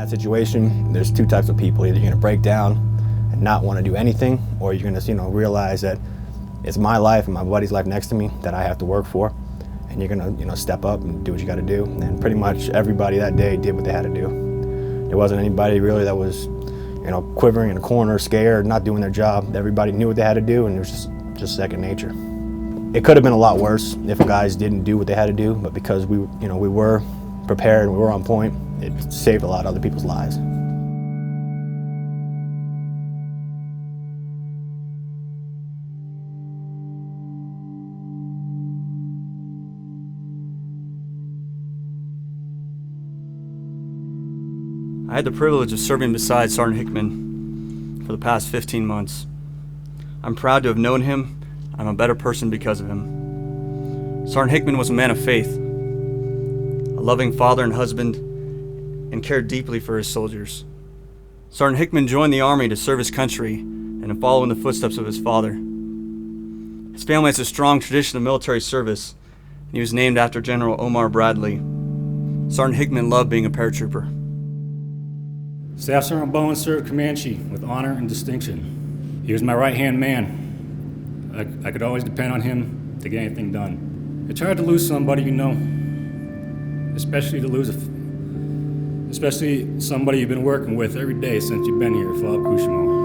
that situation, there's two types of people. Either you're going to break down and not want to do anything, or you're going to, realize that it's my life and my buddy's life next to me that I have to work for, and you're going to, step up and do what you got to do. And pretty much everybody that day did what they had to do. There wasn't anybody really that was, quivering in a corner, scared, not doing their job. Everybody knew what they had to do, and it was just second nature. It could have been a lot worse if guys didn't do what they had to do, but because we were prepared and we were on point, it saved a lot of other people's lives. I had the privilege of serving beside Sergeant Hickman for the past 15 months. I'm proud to have known him. I'm a better person because of him. Sergeant Hickman was a man of faith, a loving father and husband, and cared deeply for his soldiers. Sergeant Hickman joined the Army to serve his country and to follow in the footsteps of his father. His family has a strong tradition of military service, and he was named after General Omar Bradley. Sergeant Hickman loved being a paratrooper. Staff Sergeant Bowen served Comanche with honor and distinction. He was my right-hand man. I could always depend on him to get anything done. It's hard to lose somebody you know, especially somebody you've been working with every day since you've been here, Father Kushimo.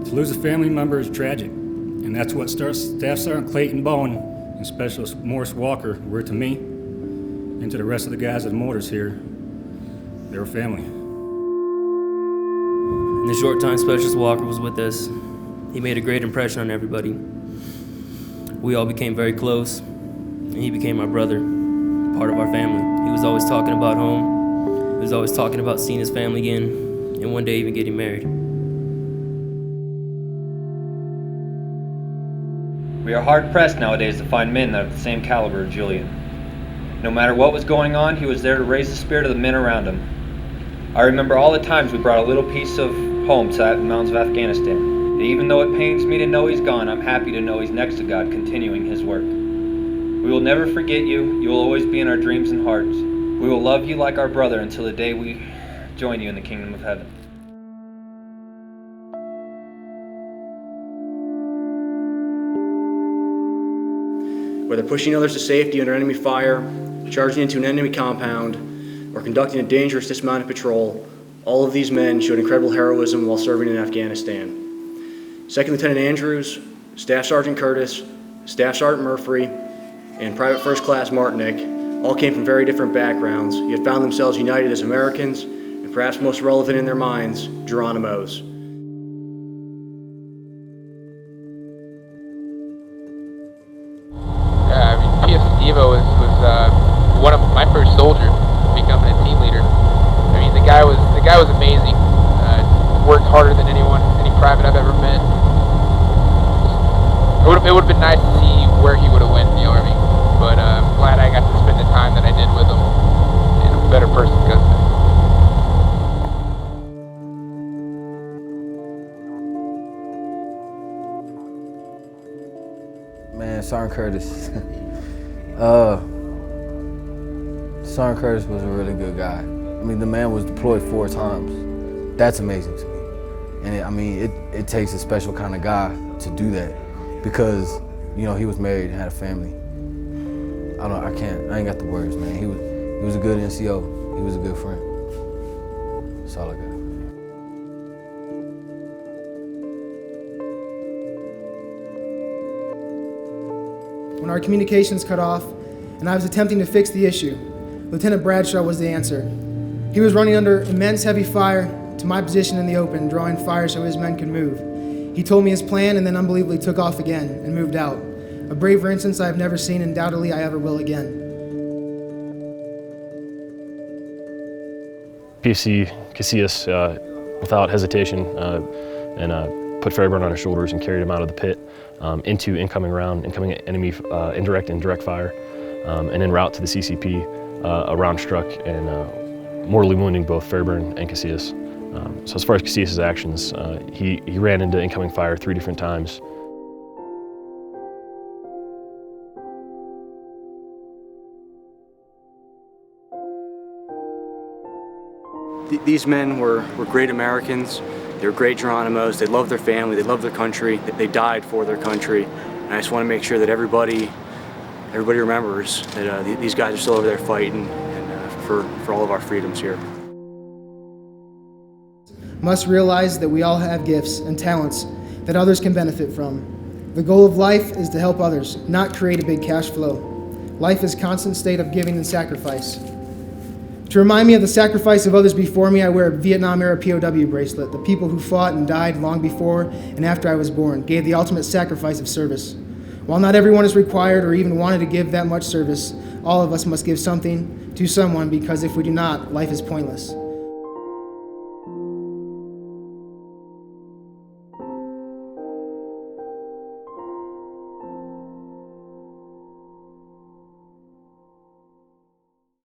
To lose a family member is tragic, and that's what Staff Sergeant Clayton Bowen and Specialist Morris Walker were to me and to the rest of the guys at the motors here. They were family. In the short time Specialist Walker was with us, he made a great impression on everybody. We all became very close, and he became my brother, part of our family. He was always talking about home. He was always talking about seeing his family again, and one day even getting married. We are hard-pressed nowadays to find men that have the same caliber as Julian. No matter what was going on, he was there to raise the spirit of the men around him. I remember all the times we brought a little piece of home to the mountains of Afghanistan. And even though it pains me to know he's gone, I'm happy to know he's next to God, continuing his work. We will never forget you. You will always be in our dreams and hearts. We will love you like our brother until the day we join you in the kingdom of heaven. Whether pushing others to safety under enemy fire, charging into an enemy compound, or conducting a dangerous dismounted patrol, all of these men showed incredible heroism while serving in Afghanistan. Second Lieutenant Andrews, Staff Sergeant Curtis, Staff Sergeant Murphy, and Private First Class Martinick all came from very different backgrounds, yet found themselves united as Americans, and perhaps most relevant in their minds, Geronimos. Devo was one of my first soldiers becoming a team leader. I mean, the guy was amazing. Worked harder than any private I've ever met. It would have been nice to see where he would have went in the Army, but I'm glad I got to spend the time that I did with him, and I'm a better person because of it. Man, Sergeant Curtis. Sergeant Curtis was a really good guy. I mean, the man was deployed 4 times. That's amazing to me. And it takes a special kind of guy to do that because, he was married and had a family. I ain't got the words, man. He was a good NCO. He was a good friend. That's all I got. When our communications cut off and I was attempting to fix the issue, Lieutenant Bradshaw was the answer. He was running under immense heavy fire to my position in the open, drawing fire so his men could move. He told me his plan and then unbelievably took off again and moved out. A braver instance I have never seen, and undoubtedly I ever will again. PC Casillas, without hesitation, put Fairburn on his shoulders and carried him out of the pit into incoming enemy indirect and direct fire, and en route to the CCP, a round struck and mortally wounding both Fairburn and Casillas. So as far as Casillas' actions, he ran into incoming fire 3 different times. These men were great Americans. They were great Geronimos. They loved their family. They loved their country. They died for their country. And I just want to make sure that everybody remembers that these guys are still over there fighting for all of our freedoms here. Must realize that we all have gifts and talents that others can benefit from. The goal of life is to help others, not create a big cash flow. Life is a constant state of giving and sacrifice. To remind me of the sacrifice of others before me, I wear a Vietnam-era POW bracelet. The people who fought and died long before and after I was born gave the ultimate sacrifice of service. While not everyone is required or even wanted to give that much service, all of us must give something to someone, because if we do not, life is pointless.